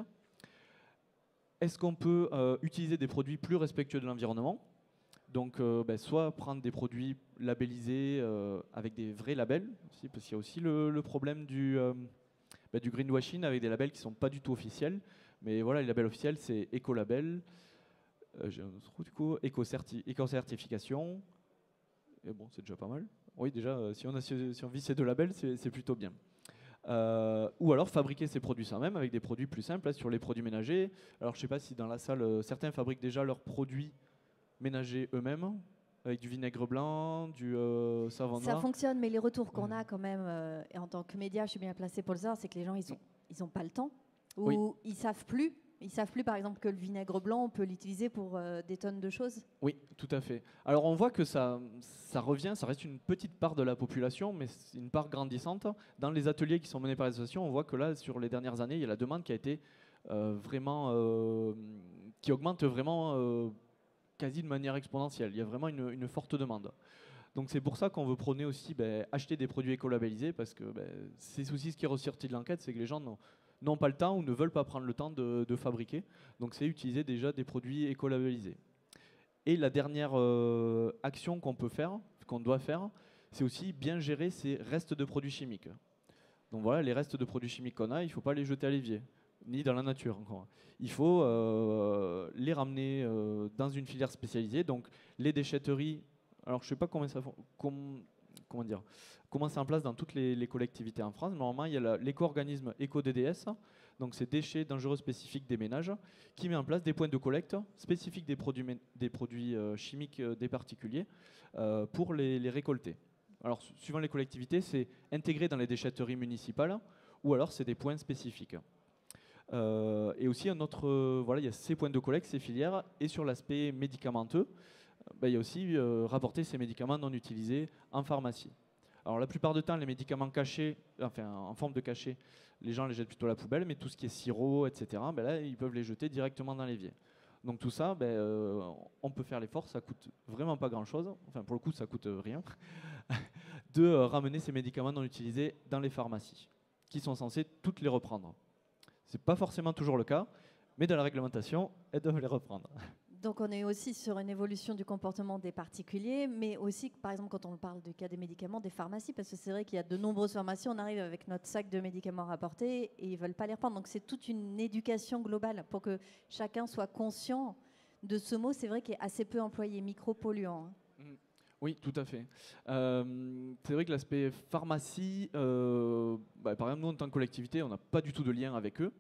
Est-ce qu'on peut utiliser des produits plus respectueux de l'environnement? Donc soit prendre des produits labellisés avec des vrais labels, aussi, parce qu'il y a aussi le problème du greenwashing avec des labels qui ne sont pas du tout officiels. Mais voilà, les labels officiels, c'est écolabel, éco-certification. Et bon, c'est déjà pas mal. Oui, déjà, si on vit ces deux labels, c'est plutôt bien. Ou alors fabriquer ses produits soi-même avec des produits plus simples, là, sur les produits ménagers. Alors je ne sais pas si dans la salle, certains fabriquent déjà leurs produits ménagers eux-mêmes, avec du vinaigre blanc, du savon noir. Ça fonctionne, mais les retours qu'on a quand même, et en tant que média, je suis bien placée pour le savoir, c'est que les gens, ils ont pas le temps, ou Oui. ils savent plus. Ils savent plus, par exemple, que le vinaigre blanc, on peut l'utiliser pour des tonnes de choses. Oui, tout à fait. Alors on voit que ça revient, ça reste une petite part de la population, mais c'est une part grandissante. Dans les ateliers qui sont menés par les associations, on voit que là, sur les dernières années, il y a la demande qui a été qui augmente vraiment quasi de manière exponentielle. Il y a vraiment une forte demande. Donc c'est pour ça qu'on veut prôner aussi acheter des produits écolabellisés, parce que c'est aussi ce qui est ressorti de l'enquête, c'est que les gens n'ont pas le temps ou ne veulent pas prendre le temps de fabriquer. Donc c'est utiliser déjà des produits écolabellisés. Et la dernière action qu'on peut faire, qu'on doit faire, c'est aussi bien gérer ces restes de produits chimiques. Donc voilà, les restes de produits chimiques qu'on a, il ne faut pas les jeter à l'évier, ni dans la nature encore. Il faut les ramener dans une filière spécialisée. Donc les déchetteries, alors je ne sais pas comment c'est en place dans toutes les collectivités en France. Normalement, il y a l'éco-organisme EcoDDS, donc c'est déchets dangereux spécifiques des ménages, qui met en place des points de collecte spécifiques des produits chimiques des particuliers pour les récolter. Alors, suivant les collectivités, c'est intégré dans les déchetteries municipales, ou alors c'est des points spécifiques. Et aussi, il y a ces points de collecte, ces filières, et sur l'aspect médicamenteux, il y a aussi rapporter ces médicaments non utilisés en pharmacie. Alors la plupart du temps, les médicaments cachés, enfin en forme de cachet, les gens les jettent plutôt à la poubelle, mais tout ce qui est sirop, etc., là, ils peuvent les jeter directement dans l'évier. Donc tout ça, on peut faire l'effort, ça coûte vraiment pas grand-chose, enfin pour le coup, ça coûte rien, de ramener ces médicaments non utilisés dans les pharmacies, qui sont censés toutes les reprendre. C'est pas forcément toujours le cas, mais dans la réglementation, elles doivent les reprendre. Donc on est aussi sur une évolution du comportement des particuliers, mais aussi, par exemple, quand on parle du cas des médicaments, des pharmacies, parce que c'est vrai qu'il y a de nombreuses pharmacies, on arrive avec notre sac de médicaments rapportés et ils ne veulent pas les reprendre. Donc c'est toute une éducation globale pour que chacun soit conscient de ce mot, c'est vrai qu'il est assez peu employé, micropolluant. Oui, tout à fait. C'est vrai que l'aspect pharmacie, par exemple, nous, en tant que collectivité, on n'a pas du tout de lien avec eux.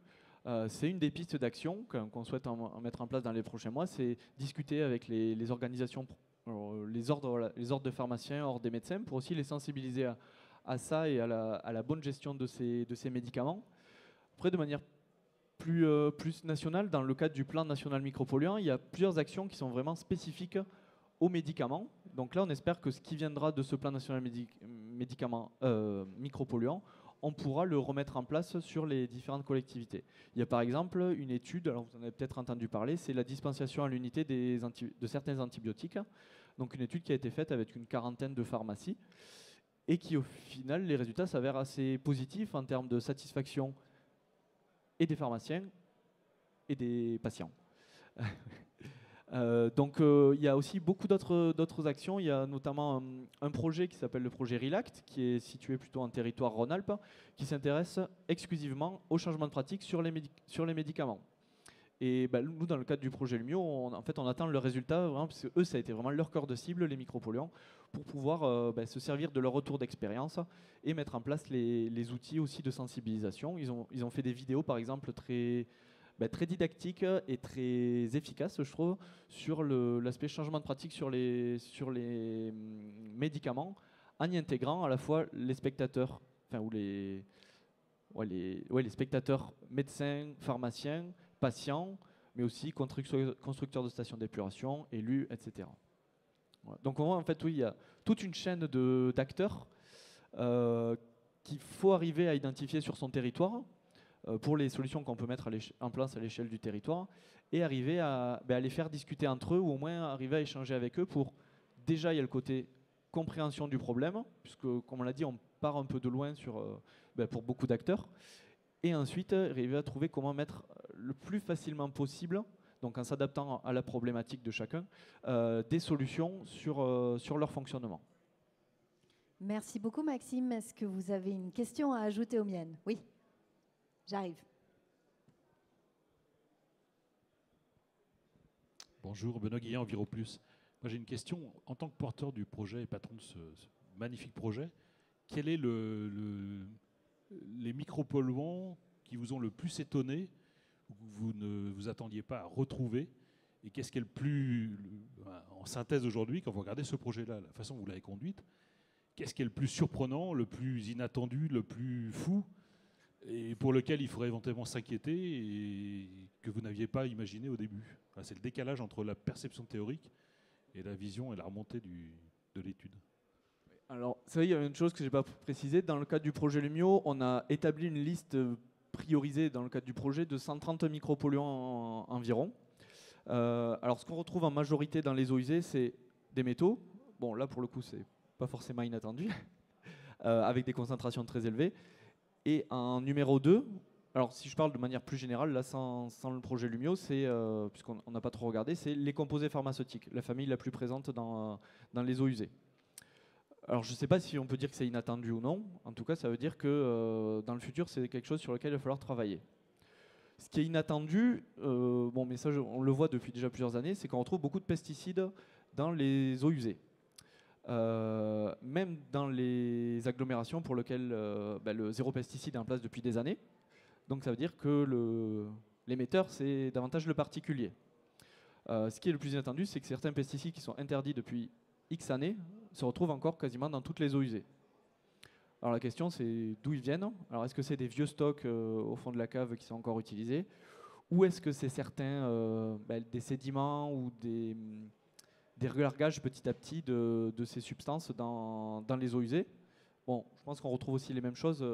C'est une des pistes d'action qu'on souhaite en mettre en place dans les prochains mois, c'est discuter avec les organisations, les ordres de pharmaciens, ordres des médecins, pour aussi les sensibiliser à ça et à la bonne gestion de ces médicaments. Après, de manière plus nationale, dans le cadre du plan national micropolluant, il y a plusieurs actions qui sont vraiment spécifiques aux médicaments. Donc là, on espère que ce qui viendra de ce plan national micropolluant, on pourra le remettre en place sur les différentes collectivités. Il y a par exemple une étude, alors vous en avez peut-être entendu parler, c'est la dispensation à l'unité de certains antibiotiques. Donc une étude qui a été faite avec une quarantaine de pharmacies et qui au final, les résultats s'avèrent assez positifs en termes de satisfaction et des pharmaciens et des patients. Donc il y a aussi beaucoup d'autres actions. Il y a notamment un projet qui s'appelle le projet Relact, qui est situé plutôt en territoire Rhône-Alpes, qui s'intéresse exclusivement au changement de pratique sur les médicaments. Et nous, dans le cadre du projet Lumio, on attend le résultat, vraiment, parce que eux, ça a été vraiment leur cœur de cible, les micropolluants, pour pouvoir se servir de leur retour d'expérience et mettre en place les outils aussi de sensibilisation. Ils ont fait des vidéos, par exemple, très didactiques et très efficaces, je trouve, sur l'aspect changement de pratique sur les médicaments, en y intégrant à la fois les spectateurs, les spectateurs médecins, pharmaciens, patients, mais aussi constructeurs de stations d'épuration, élus, etc. Voilà. Donc on voit en fait, oui, il y a toute une chaîne d'acteurs qu'il faut arriver à identifier sur son territoire pour les solutions qu'on peut mettre en place à l'échelle du territoire, et arriver à les faire discuter entre eux, ou au moins arriver à échanger avec eux pour, déjà il y a le côté compréhension du problème, puisque comme on l'a dit, on part un peu de loin pour beaucoup d'acteurs, et ensuite arriver à trouver comment mettre le plus facilement possible, donc en s'adaptant à la problématique de chacun, des solutions sur leur fonctionnement. Merci beaucoup Maxime. Est-ce que vous avez une question à ajouter aux miennes? Oui, j'arrive. Bonjour, Benoît Guillen, EnviroPlus. Moi j'ai une question. En tant que porteur du projet et patron de ce magnifique projet, quel est les micropolluants qui vous ont le plus étonné, ou que vous ne vous attendiez pas à retrouver? Et qu'est-ce qui est le plus, en synthèse aujourd'hui, quand vous regardez ce projet-là, la façon dont vous l'avez conduite, qu'est-ce qui est le plus surprenant, le plus inattendu, le plus fou, et pour lequel il faudrait éventuellement s'inquiéter et que vous n'aviez pas imaginé au début? Enfin, c'est le décalage entre la perception théorique et la vision et la remontée de l'étude. Alors, c'est vrai, il y a une chose que je n'ai pas précisée. Dans le cadre du projet Lumio, on a établi une liste priorisée dans le cadre du projet de 130 micropolluants environ. Alors, ce qu'on retrouve en majorité dans les eaux usées, c'est des métaux. Bon, là, pour le coup, c'est pas forcément inattendu, avec des concentrations très élevées. Et en numéro 2, alors si je parle de manière plus générale, là sans le projet Lumio, c'est, puisqu'on n'a pas trop regardé, c'est les composés pharmaceutiques, la famille la plus présente dans les eaux usées. Alors je ne sais pas si on peut dire que c'est inattendu ou non, en tout cas ça veut dire que dans le futur c'est quelque chose sur lequel il va falloir travailler. Ce qui est inattendu, bon mais ça on le voit depuis déjà plusieurs années, c'est qu'on retrouve beaucoup de pesticides dans les eaux usées. Même dans les agglomérations pour lesquelles le zéro pesticide est en place depuis des années. Donc ça veut dire que l'émetteur, c'est davantage le particulier. Ce qui est le plus inattendu, c'est que certains pesticides qui sont interdits depuis X années se retrouvent encore quasiment dans toutes les eaux usées. Alors la question, c'est d'où ils viennent. Alors est-ce que c'est des vieux stocks au fond de la cave qui sont encore utilisés, ou est-ce que c'est certains des sédiments ou des relargages petit à petit de ces substances dans les eaux usées? Bon, je pense qu'on retrouve aussi les mêmes choses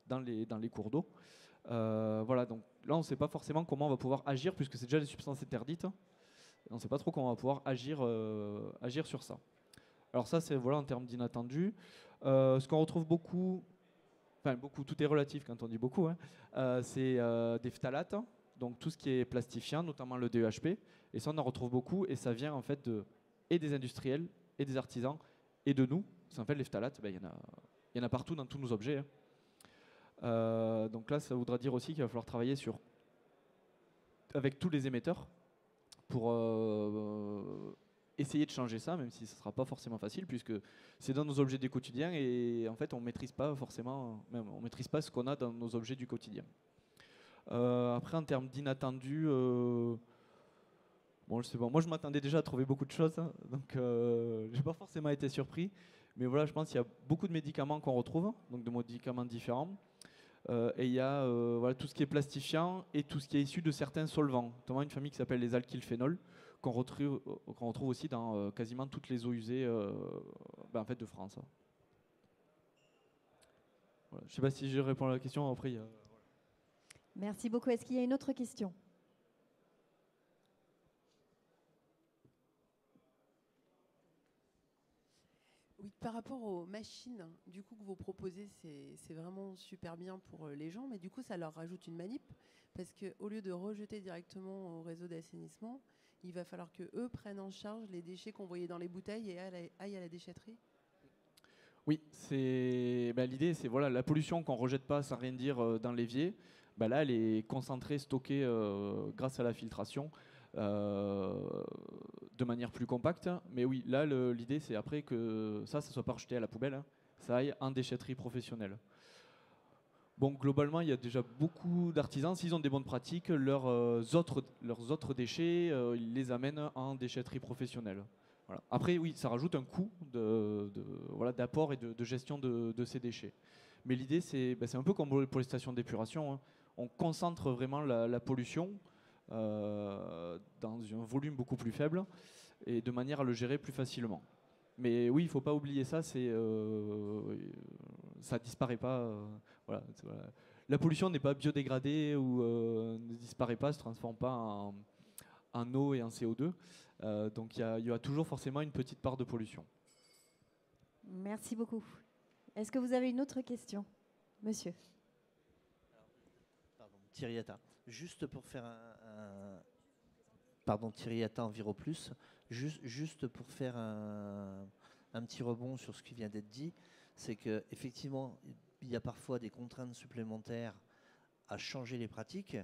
dans les cours d'eau. Voilà, donc là on ne sait pas forcément comment on va pouvoir agir, puisque c'est déjà des substances interdites. On ne sait pas trop comment on va pouvoir agir sur ça. Alors ça, c'est voilà en termes d'inattendu. Ce qu'on retrouve beaucoup, tout est relatif quand on dit beaucoup, hein, c'est des phtalates, donc tout ce qui est plastifiant, notamment le DEHP. Et ça, on en retrouve beaucoup, et ça vient en fait et des industriels, et des artisans, et de nous. En fait, les phtalates, il y en a partout dans tous nos objets, hein. Donc là, ça voudra dire aussi qu'il va falloir travailler avec tous les émetteurs pour essayer de changer ça, même si ce ne sera pas forcément facile, puisque c'est dans nos objets du quotidien, et en fait, on ne maîtrise pas forcément, on maîtrise pas ce qu'on a dans nos objets du quotidien. Après, en termes d'inattendu, bon, je sais pas. Moi, je m'attendais déjà à trouver beaucoup de choses, hein, donc je n'ai pas forcément été surpris. Mais voilà, je pense qu'il y a beaucoup de médicaments qu'on retrouve, donc de médicaments différents. Et il y a voilà, tout ce qui est plastifiant et tout ce qui est issu de certains solvants, notamment une famille qui s'appelle les alkylphénols, qu'on retrouve aussi dans quasiment toutes les eaux usées en fait de France. Voilà. Je ne sais pas si je réponds à la question. Après, Merci beaucoup. Est-ce qu'il y a une autre question? Oui, par rapport aux machines, du coup que vous proposez, c'est vraiment super bien pour les gens, mais du coup ça leur rajoute une manip, parce qu'au lieu de rejeter directement au réseau d'assainissement, il va falloir qu'eux prennent en charge les déchets qu'on voyait dans les bouteilles et aillent à la déchetterie. Oui, l'idée, c'est voilà, la pollution qu'on ne rejette pas sans rien dire dans l'évier, là elle est concentrée, stockée grâce à la filtration. De manière plus compacte, mais oui, là l'idée c'est après que ça soit pas rejeté à la poubelle, hein, ça aille en déchetterie professionnelle. Bon, globalement, il y a déjà beaucoup d'artisans, s'ils ont des bonnes pratiques, leurs autres déchets, ils les amènent en déchetterie professionnelle. Voilà. Après, oui, ça rajoute un coût d'apport et de gestion de ces déchets. Mais l'idée, c'est un peu comme pour les stations d'épuration, hein. On concentre vraiment la pollution dans un volume beaucoup plus faible et de manière à le gérer plus facilement. Mais oui, il ne faut pas oublier ça, ça ne disparaît pas. Voilà, voilà. La pollution n'est pas biodégradée ou ne disparaît pas, ne se transforme pas en eau et en CO2. Donc il y a toujours forcément une petite part de pollution. Merci beaucoup. Est-ce que vous avez une autre question, monsieur? Pardon, Thierry Atta. Juste pour faire Pardon, Thierry Atta, EnviroPlus. Juste pour faire un petit rebond sur ce qui vient d'être dit, c'est qu'effectivement, il y a parfois des contraintes supplémentaires à changer les pratiques.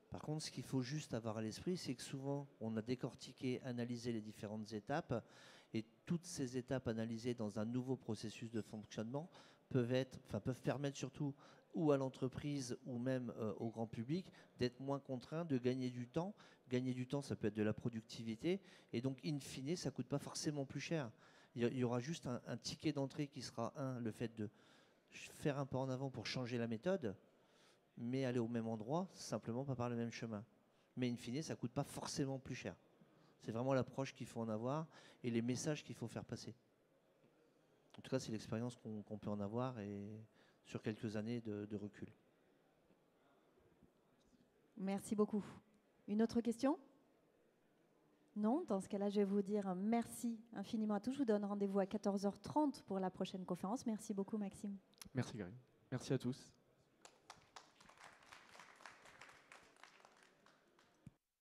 Par contre, ce qu'il faut juste avoir à l'esprit, c'est que souvent, on a décortiqué, analysé les différentes étapes, et toutes ces étapes analysées dans un nouveau processus de fonctionnement peuvent permettre surtout ou à l'entreprise ou même au grand public d'être moins contraint, de gagner du temps. Gagner du temps, ça peut être de la productivité, et donc, in fine, ça ne coûte pas forcément plus cher. Il y aura juste un ticket d'entrée qui sera, le fait de faire un pas en avant pour changer la méthode, mais aller au même endroit, simplement pas par le même chemin. Mais in fine, ça ne coûte pas forcément plus cher. C'est vraiment l'approche qu'il faut en avoir et les messages qu'il faut faire passer. En tout cas, c'est l'expérience qu'on peut en avoir et sur quelques années de recul. Merci beaucoup. Une autre question? Non, dans ce cas-là, je vais vous dire merci infiniment à tous. Je vous donne rendez-vous à 14h30 pour la prochaine conférence. Merci beaucoup, Maxime. Merci, Karine. Merci à tous.